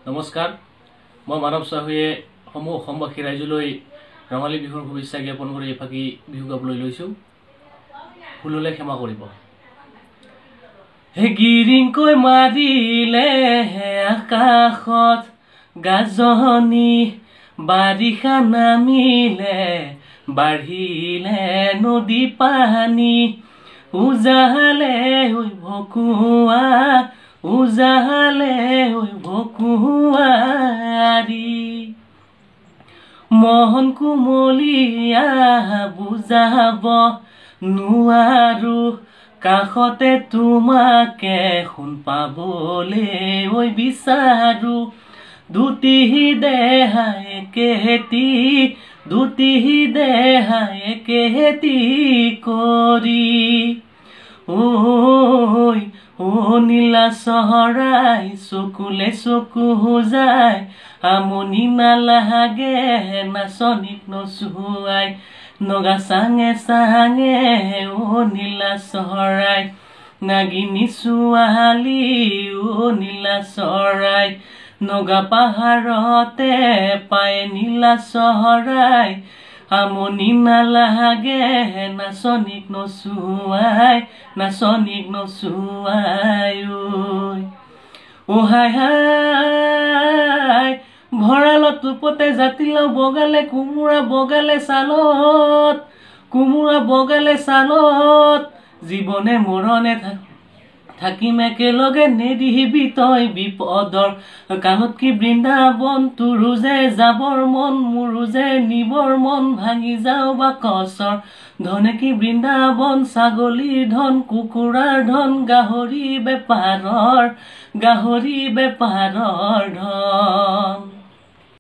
নমস্কাৰ মই মানৱ চাহুৱে সমূহ অসমবাসী ৰাইজলৈ ৰঙালী বিহুৰ শুভেচ্ছা জ্ঞাপন কৰি এফাকি বিহু গাবলৈ লৈছোঁ। ভুললে ক্ষমা কৰিব। হে গিৰিংকৈ মাৰিলে হে আকাশত গাজনি, বাৰিষা নামিলে বাঢ়িলে নদী পানী, উজালে হৈ ভকুৱা উজালে হৈ ভকুৱাৰী, মন কুমলীয়া বুজাব নোৱাৰো, কাষতে তোমাকে শুন পাবলে ঐ বিচাৰো, দুটি দেহাই একেহেতি দুটি দেহাই একেহেতি কৰি, ঐ ও নীলা চহৰাই চকুলে চকু যায়, আমনি নালাগে নাচনীক নচুৱাই, নগা চাঙে চাঙে ও নীলা চহৰাই, নাগিনী ছোৱালী ও নীলা চহৰাই, নগা পাহাৰতে পায় নীলা চহৰাই, আমনি নালাগে নাচনীক নচুৱাই নাচনীক নচুৱাই, ঐ হাই হাই ভঁৰালত ৰূপতে জাতিলাও বগালে, কোমোৰা বগালে ছালত কোমোৰা বগালে ছালত, জীৱনে মৰণে থাকিম একেলগে, নেদিহিবি তই বিপদৰ কালত কি বৃন্দাবন, তোৰো যে যাবৰ মন মোৰো যে নিবৰ মন, ভাঙি যাও বাকচৰ ধনে কি বৃন্দাবন, ছাগলীৰ ধন কুকুৰাৰ ধন, গাহৰি বেপাৰৰ ধন।